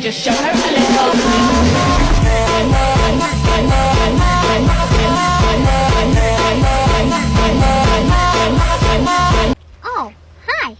Just show her a little. Oh, hi.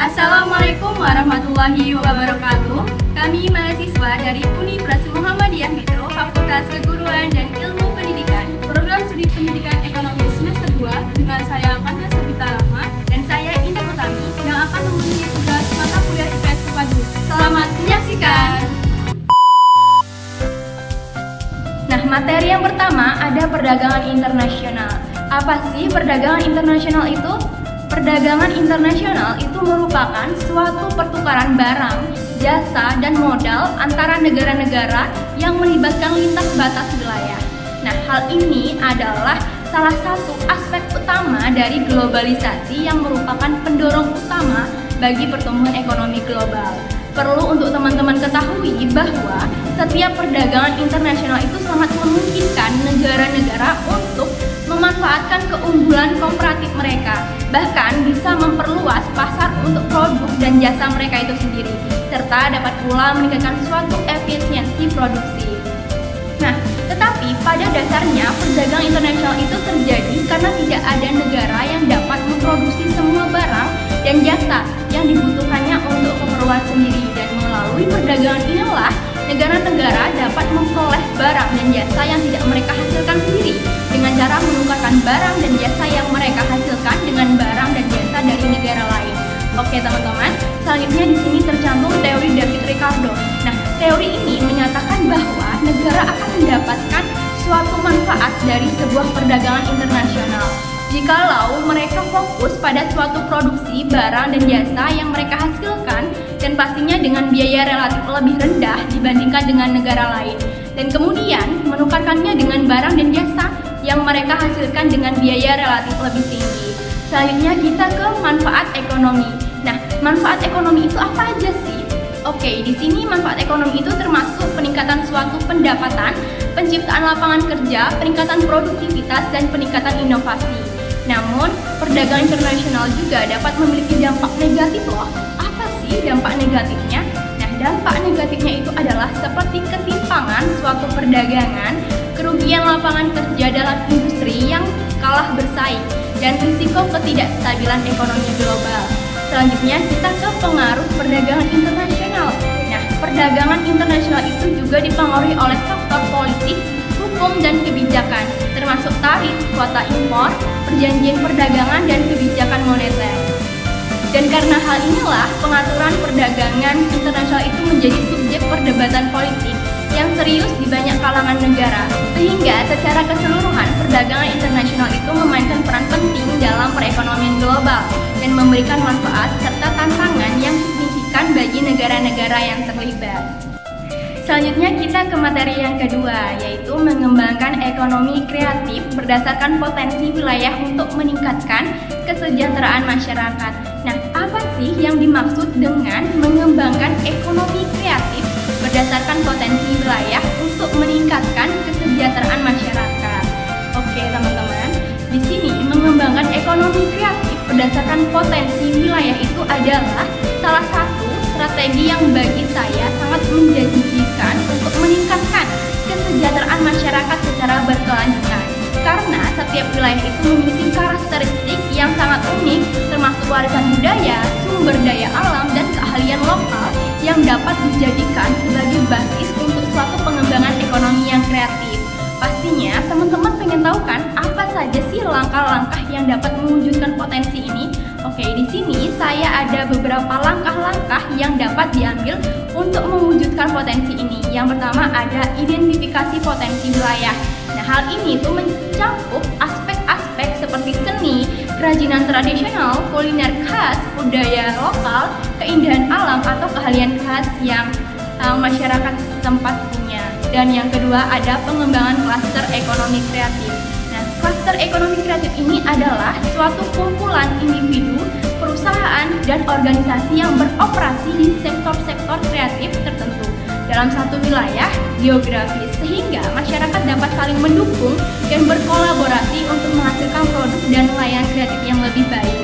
Assalamualaikum warahmatullahi wabarakatuh. Kami mahasiswa dari Universitas Muhammadiyah Metro, Fakultas Keguruan dan Ilmu Pendidikan, Program Studi Pendidikan Ekonomi semester 2 dengan saya Kanza Sabita Rahma dan saya Indah Utami yang akan memenuhi tugas mata kuliah IPS Kepadu. Selamat menyaksikan. Nah, materi yang pertama ada perdagangan internasional. Apa sih perdagangan internasional itu? Perdagangan internasional itu merupakan suatu pertukaran barang, jasa, dan modal antara negara-negara yang melibatkan lintas batas wilayah. Nah, hal ini adalah salah satu aspek utama dari globalisasi yang merupakan pendorong utama bagi pertumbuhan ekonomi global. Perlu untuk teman-teman ketahui bahwa setiap perdagangan internasional itu sangat memungkinkan negara-negara untuk memanfaatkan keunggulan komparatif mereka, bahkan bisa memperluas pasar untuk produk dan jasa mereka itu sendiri, serta dapat pula meningkatkan suatu efisiensi produksi. Nah, tetapi pada dasarnya perdagangan internasional itu terjadi karena tidak ada negara yang dapat memproduksi semua barang dan jasa yang dibutuhkannya untuk keperluan sendiri, dan melalui perdagangan inilah negara-negara dapat memperoleh barang dan jasa yang tidak mereka hasilkan sendiri dengan cara menukarkan barang dan jasa yang mereka hasilkan dengan barang dan jasa dari negara lain. Oke teman-teman, selanjutnya di sini tercantum teori David Ricardo. Nah, teori ini menyatakan bahwa negara akan mendapatkan suatu manfaat dari sebuah perdagangan internasional jikalau mereka fokus pada suatu produksi barang dan jasa yang mereka hasilkan, dan pastinya dengan biaya relatif lebih rendah dibandingkan dengan negara lain, dan kemudian menukarkannya dengan barang dan jasa yang mereka hasilkan dengan biaya relatif lebih tinggi. Selanjutnya kita ke manfaat ekonomi. Nah, manfaat ekonomi itu apa aja sih? Oke, di sini manfaat ekonomi itu termasuk peningkatan suatu pendapatan, penciptaan lapangan kerja, peningkatan produktivitas, dan peningkatan inovasi. Namun, perdagangan internasional juga dapat memiliki dampak negatif loh. Apa sih dampak negatifnya? Nah, dampak negatifnya itu adalah seperti ketimpangan suatu perdagangan, kerugian lapangan kerja dalam industri yang kalah bersaing, dan risiko ketidakstabilan ekonomi global. Selanjutnya kita ke pengaruh perdagangan internasional. Nah, perdagangan internasional itu juga dipengaruhi oleh faktor politik, hukum, dan kebijakan, termasuk tarif, kuota impor, perjanjian perdagangan, dan kebijakan moneter. Dan karena hal inilah, pengaturan perdagangan internasional itu menjadi subjek perdebatan politik yang serius di banyak kalangan negara, sehingga secara keseluruhan perdagangan internasional itu memainkan peran penting dalam perekonomian global dan memberikan manfaat serta tantangan yang signifikan bagi negara-negara yang terlibat. Selanjutnya kita ke materi yang kedua, yaitu mengembangkan ekonomi kreatif berdasarkan potensi wilayah untuk meningkatkan kesejahteraan masyarakat. Nah, apa sih yang dimaksud dengan mengembangkan ekonomi kreatif berdasarkan potensi wilayah untuk meningkatkan kesejahteraan masyarakat? Oke, teman-teman, di sini mengembangkan ekonomi kreatif berdasarkan potensi wilayah itu adalah salah satu strategi yang bagi saya sangat menjanjikan untuk meningkatkan kesejahteraan masyarakat secara berkelanjutan. Karena setiap wilayah itu memiliki karakteristik yang sangat unik, termasuk warisan budaya, sumber daya alam, dan keahlian lokal yang dapat dijadikan sebagai basis untuk suatu pengembangan ekonomi yang kreatif. Pastinya teman-teman pengen tahu kan apa saja sih langkah-langkah yang dapat mewujudkan potensi ini? Oke, di sini saya ada beberapa langkah-langkah yang dapat diambil untuk mewujudkan potensi ini. Yang pertama ada identifikasi potensi wilayah. Nah, hal ini tuh mencakup aspek-aspek seperti seni, kerajinan tradisional, kuliner khas, budaya lokal, keindahan alam atau keahlian khas yang masyarakat setempat punya. Dan yang kedua ada pengembangan klaster ekonomi kreatif. Nah, klaster ekonomi kreatif ini adalah suatu kumpulan individu, perusahaan, dan organisasi yang beroperasi di sektor-sektor kreatif tertentu dalam satu wilayah geografis, sehingga masyarakat dapat saling mendukung dan berkolaborasi untuk menghasilkan produk dan layanan kreatif yang lebih baik.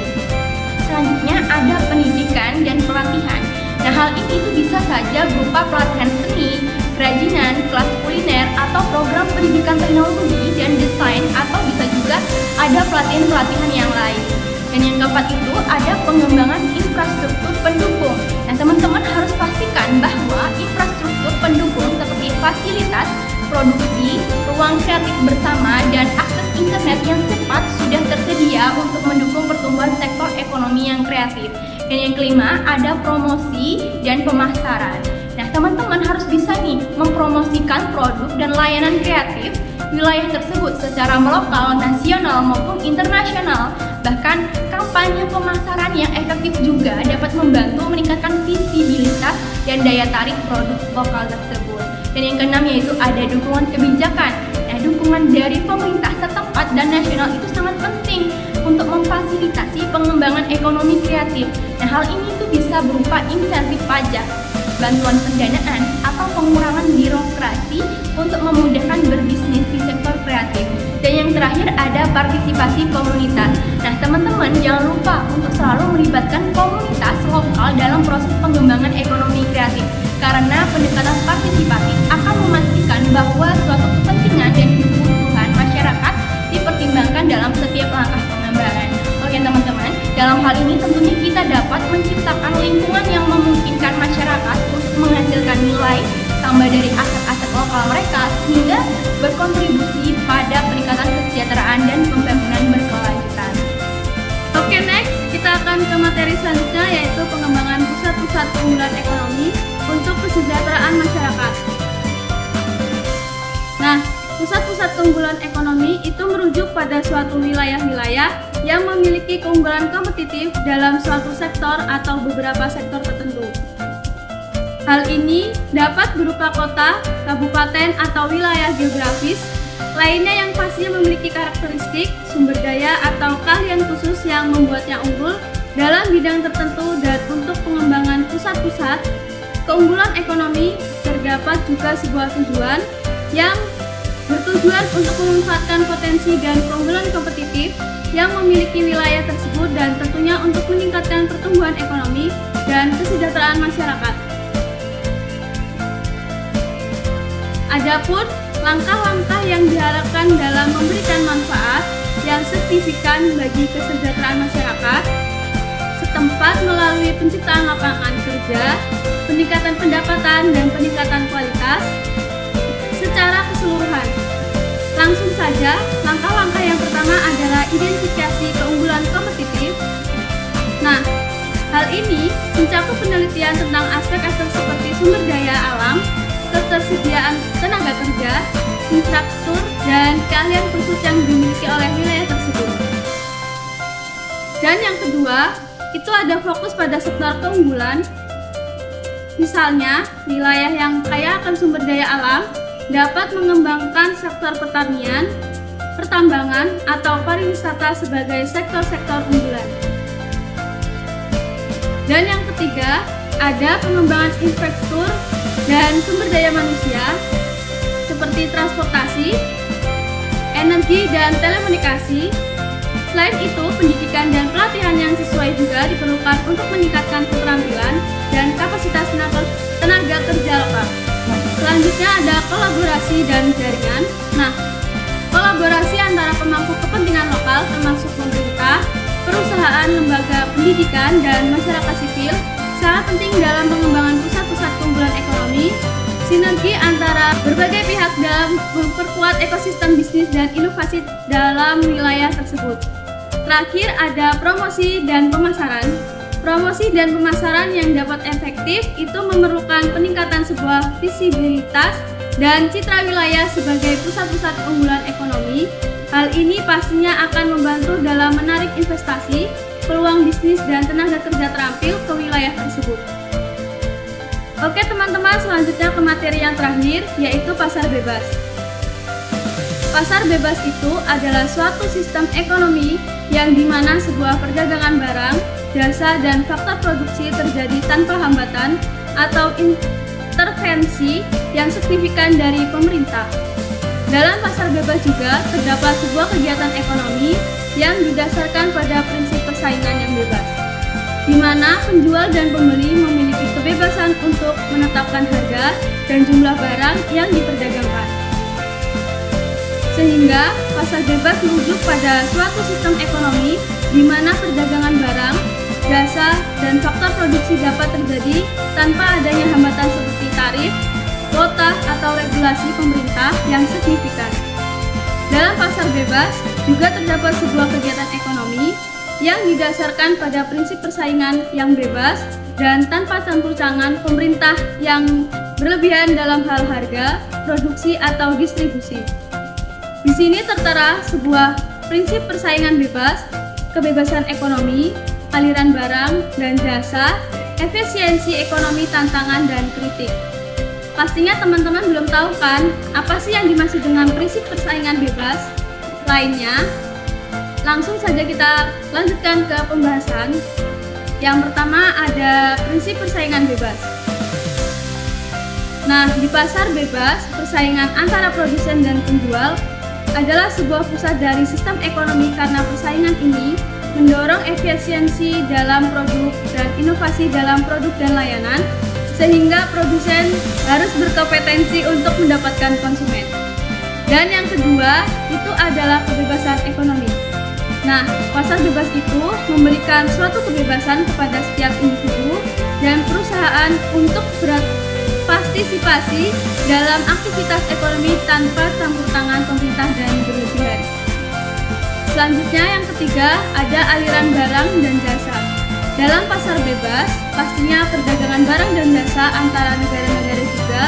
Selanjutnya ada pendidikan dan pelatihan. Nah, hal ini itu bisa saja berupa pelatihan seni, kerajinan, kelas kuliner, atau program pendidikan teknologi dan desain, atau bisa juga ada pelatihan-pelatihan yang lain. Dan yang keempat itu ada pengembangan infrastruktur pendukung. Nah, teman-teman harus pastikan bahwa infrastruktur pendukung seperti fasilitas, produksi, ruang kreatif bersama, dan akses internet yang cepat sudah tersedia untuk mendukung pertumbuhan sektor ekonomi yang kreatif. Dan yang kelima ada promosi dan pemasaran. Nah, teman-teman harus bisa nih mempromosikan produk dan layanan kreatif wilayah tersebut secara lokal, nasional maupun internasional. Bahkan kampanye pemasaran yang efektif juga dapat membantu meningkatkan visibilitas dan daya tarik produk lokal tersebut. Dan yang keenam yaitu ada dukungan kebijakan. Nah, dukungan dari pemerintah setempat dan nasional itu sangat penting untuk memfasilitasi pengembangan ekonomi kreatif. Nah, hal ini tuh bisa berupa insentif pajak, bantuan pendanaan, atau pengurangan birokrasi untuk memudahkan berbisnis di sektor kreatif. Dan yang terakhir ada partisipasi komunitas. Nah, teman-teman jangan lupa untuk selalu melibatkan komunitas lokal dalam proses pengembangan ekonomi kreatif, karena pendekatan partisipatif akan memastikan bahwa suatu kepentingan dan kebutuhan masyarakat dipertimbangkan dalam setiap langkah pengembangan. Oke teman-teman, dalam hal ini tentunya kita dapat menciptakan lingkungan yang memungkinkan masyarakat untuk menghasilkan nilai tambah dari aset-aset lokal mereka sehingga berkontribusi pada peningkatan kesejahteraan dan pembangunan berkelanjutan. Oke, next kita akan ke materi selanjutnya yaitu pengembangan pusat-pusat keunggulan ekonomi untuk kesejahteraan masyarakat. Nah, pusat-pusat keunggulan ekonomi itu merujuk pada suatu wilayah-wilayah yang memiliki keunggulan kompetitif dalam suatu sektor atau beberapa sektor tertentu. Hal ini dapat berupa kota, kabupaten, atau wilayah geografis lainnya yang pasti memiliki karakteristik, sumber daya, atau keahlian khusus yang membuatnya unggul dalam bidang tertentu. Dan untuk pengembangan pusat-pusat keunggulan ekonomi terdapat juga sebuah tujuan yang bertujuan untuk memanfaatkan potensi dan keunggulan kompetitif yang memiliki wilayah tersebut dan tentunya untuk meningkatkan pertumbuhan ekonomi dan kesejahteraan masyarakat. Adapun langkah-langkah yang diharapkan dalam memberikan manfaat yang signifikan bagi kesejahteraan masyarakat setempat melalui penciptaan lapangan kerja, peningkatan pendapatan, dan peningkatan kualitas secara keseluruhan. Langsung saja, langkah-langkah yang pertama adalah identifikasi keunggulan kompetitif. Nah, hal ini mencakup penelitian tentang aspek-aspek seperti sumber daya alam, ketersediaan tenaga kerja, infrastruktur, dan keahlian khusus yang dimiliki oleh wilayah tersebut. Dan yang kedua, itu ada fokus pada sektor keunggulan. Misalnya, wilayah yang kaya akan sumber daya alam dapat mengembangkan sektor pertanian, pertambangan, atau pariwisata sebagai sektor-sektor unggulan. Dan yang ketiga, ada pengembangan infrastruktur dan sumber daya manusia seperti transportasi, energi, dan telekomunikasi. Selain itu, pendidikan dan pelatihan yang sesuai juga diperlukan untuk meningkatkan keterampilan dan kapasitas tenaga kerja lokal. Selanjutnya ada kolaborasi dan jaringan. Nah, kolaborasi antara pemangku kepentingan lokal termasuk pemerintah, perusahaan, lembaga pendidikan, dan masyarakat sipil sangat penting dalam pengembangan pusat-pusat keunggulan ekonomi. Sinergi antara berbagai pihak dalam memperkuat ekosistem bisnis dan inovasi dalam wilayah tersebut. Terakhir ada promosi dan pemasaran. Promosi dan pemasaran yang dapat efektif itu memerlukan peningkatan sebuah visibilitas dan citra wilayah sebagai pusat-pusat keunggulan ekonomi Hal ini pastinya akan membantu dalam menarik investasi, peluang bisnis, dan tenaga kerja terampil ke wilayah tersebut. Oke teman-teman, selanjutnya ke materi yang terakhir, yaitu pasar bebas. Pasar bebas itu adalah suatu sistem ekonomi yang dimana sebuah perdagangan barang, jasa, dan faktor produksi terjadi tanpa hambatan atau intervensi yang signifikan dari pemerintah. Dalam pasar bebas juga terdapat sebuah kegiatan ekonomi yang didasarkan pada prinsip persaingan yang bebas, di mana penjual dan pembeli memiliki kebebasan untuk menetapkan harga dan jumlah barang yang diperdagangkan. Sehingga pasar bebas merujuk pada suatu sistem ekonomi di mana perdagangan barang, jasa, dan faktor produksi dapat terjadi tanpa adanya hambatan seperti tarif, kuota, atau regulasi pemerintah yang signifikan. Dalam pasar bebas juga terdapat sebuah kegiatan ekonomi yang didasarkan pada prinsip persaingan yang bebas dan tanpa campur tangan pemerintah yang berlebihan dalam hal harga, produksi, atau distribusi. Di sini tertera sebuah prinsip persaingan bebas, kebebasan ekonomi, aliran barang dan jasa, efisiensi ekonomi, tantangan, dan kritik. Pastinya teman-teman belum tahu kan, apa sih yang dimaksud dengan prinsip persaingan bebas lainnya? Langsung saja kita lanjutkan ke pembahasan. Yang pertama ada prinsip persaingan bebas. Nah, di pasar bebas, persaingan antara produsen dan penjual adalah sebuah pusat dari sistem ekonomi karena persaingan ini mendorong efisiensi dalam produk dan inovasi dalam produk dan layanan, sehingga produsen harus berkompetensi untuk mendapatkan konsumen. Dan yang kedua, itu adalah kebebasan ekonomi. Nah, pasar bebas itu memberikan suatu kebebasan kepada setiap individu dan perusahaan untuk berpartisipasi dalam aktivitas ekonomi tanpa campur tangan pemerintah dan berlebihan. Selanjutnya yang ketiga, ada aliran barang dan jasa. Dalam pasar bebas, pastinya perdagangan barang dan jasa antara negara-negara juga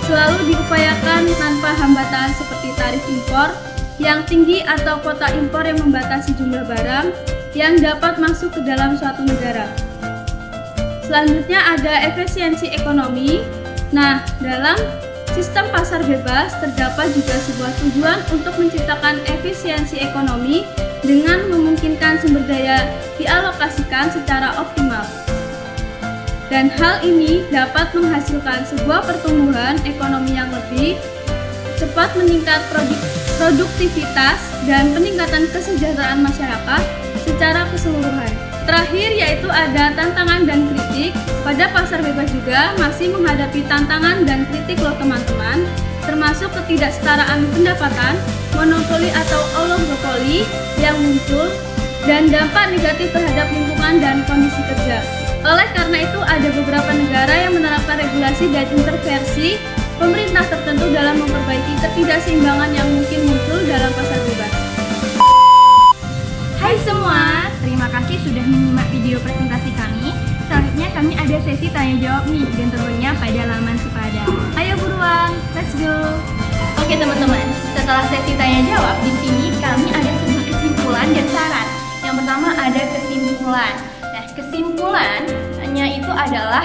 selalu diupayakan tanpa hambatan seperti tarif impor yang tinggi atau kuota impor yang membatasi jumlah barang yang dapat masuk ke dalam suatu negara. Selanjutnya ada efisiensi ekonomi. Nah, dalam sistem pasar bebas terdapat juga sebuah tujuan untuk menciptakan efisiensi ekonomi dengan memungkinkan sumber daya dialokasikan secara optimal. Dan hal ini dapat menghasilkan sebuah pertumbuhan ekonomi yang lebih cepat, meningkat produktivitas, dan peningkatan kesejahteraan masyarakat secara keseluruhan. Terakhir yaitu ada tantangan dan kritik. Pada pasar bebas juga masih menghadapi tantangan dan kritik loh teman-teman, termasuk ketidaksetaraan pendapatan, monopoli atau oligopoli yang muncul, dan dampak negatif terhadap lingkungan dan kondisi kerja. Oleh karena itu ada beberapa negara yang menerapkan regulasi dan intervensi pemerintah tertentu dalam memperbaiki ketidakseimbangan yang mungkin muncul dalam pasar bebas. Hai semua, terima kasih sudah menyimak video presentasi kami. Selanjutnya kami ada sesi tanya jawab nih, dan tentunya pada laman Sepada. Ayo buruan, let's go. Oke teman-teman, setelah sesi tanya jawab, di sini kami ada sebuah kesimpulan dan saran. Yang pertama ada kesimpulan. Nah, kesimpulannya itu adalah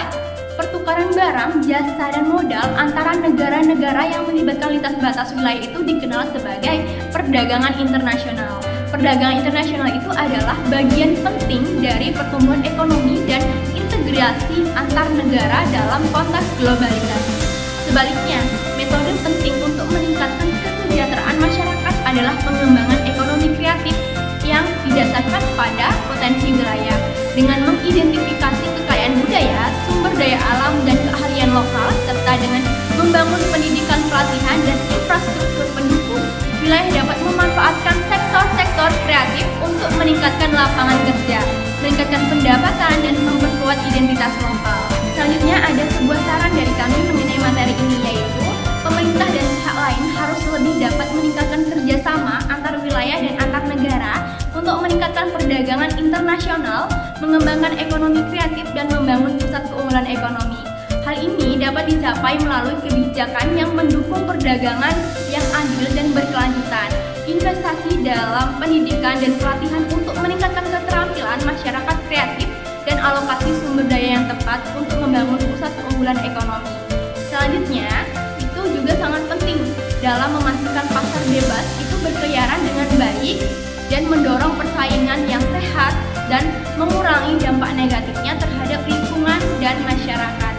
pertukaran barang, jasa, dan modal antara negara-negara yang melibatkan lintas batas wilayah itu dikenal sebagai perdagangan internasional. Perdagangan internasional itu adalah bagian penting dari pertumbuhan ekonomi dan integrasi antar negara dalam konteks globalisasi. Sebaliknya, metode penting untuk meningkatkan kesejahteraan masyarakat adalah pengembangan ekonomi kreatif yang didasarkan pada potensi wilayah dengan mengidentifikasi kekayaan budaya, sumber daya alam, dan keahlian lokal, serta dengan membangun pendidikan, pelatihan, dan infrastruktur pendukung. Wilayah dapat memanfaatkan sektor-sektor kreatif untuk meningkatkan lapangan kerja, meningkatkan pendapatan, dan memperkuat identitas lokal. Selanjutnya ada sebuah saran dari kami mengenai materi ini, yaitu pemerintah dan pihak lain harus lebih dapat meningkatkan kerjasama antar wilayah dan antar negara untuk meningkatkan perdagangan internasional, mengembangkan ekonomi kreatif, dan membangun pusat keunggulan ekonomi. Hal ini dapat dicapai melalui kebijakan yang mendukung perdagangan yang adil dan berkelanjutan, investasi dalam pendidikan dan pelatihan untuk meningkatkan keterampilan masyarakat kreatif, dan alokasi sumber daya yang tepat untuk membangun pusat keunggulan ekonomi. Selanjutnya, itu juga sangat penting dalam memastikan pasar bebas itu berkeliaran dengan baik dan mendorong persaingan yang sehat dan mengurangi dampak negatifnya terhadap lingkungan dan masyarakat.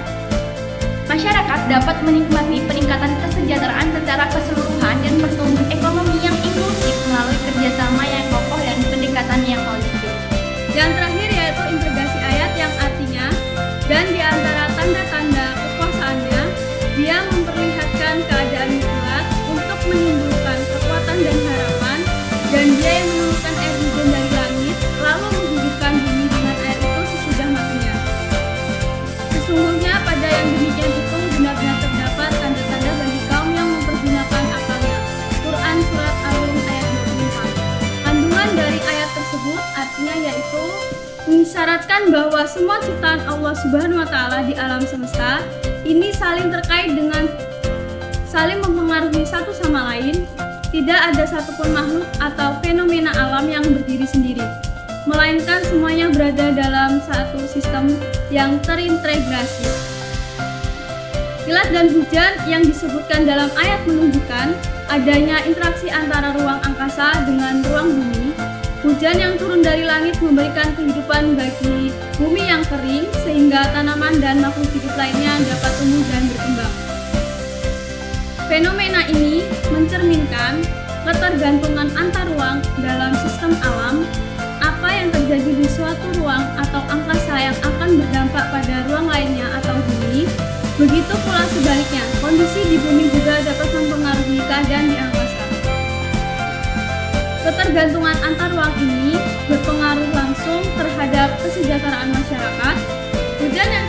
Masyarakat dapat menikmati peningkatan kesejahteraan secara keseluruhan dan pertumbuhan ekonomi yang inklusif melalui kerjasama yang kokoh dan pendekatan yang holistik. Yang terakhir yaitu integrasi ayat, yang artinya dan di antara tanda-tanda kekuasaannya, dia memperlihatkan keadaan mutlak untuk menimbulkan kekuatan dan harapan, dan dia yang menurunkan air hujan dari langit lalu menghidupkan bumi dengan air itu sesudah matinya. Sesungguhnya pada yang demikian itu benar-benar terdapat tanda-tanda bagi kaum yang mempergunakan akalnya. Quran Surat Al-Rum ayat 24. Kandungan dari ayat tersebut artinya yaitu mengisyaratkan bahwa semua ciptaan Allah Subhanahu wa Ta'ala di alam semesta ini saling terkait dengan saling mempengaruhi satu sama lain. Tidak ada satupun makhluk atau fenomena alam yang berdiri sendiri, melainkan semuanya berada dalam satu sistem yang terintegrasi. Kilat dan hujan yang disebutkan dalam ayat menunjukkan adanya interaksi antara ruang angkasa dengan ruang bumi. Hujan yang turun dari langit memberikan kehidupan bagi bumi yang kering, sehingga tanaman dan makhluk hidup lainnya dapat tumbuh dan berkembang. Fenomena ini mencerminkan ketergantungan antar ruang dalam sistem alam. Apa yang terjadi di suatu ruang atau angkasa yang akan berdampak pada ruang lainnya atau bumi. Begitu pula sebaliknya, kondisi di bumi juga dapat mempengaruhi keadaan di angkasa. Ketergantungan antar ruang ini berpengaruh langsung terhadap kesejahteraan masyarakat. Hujan yang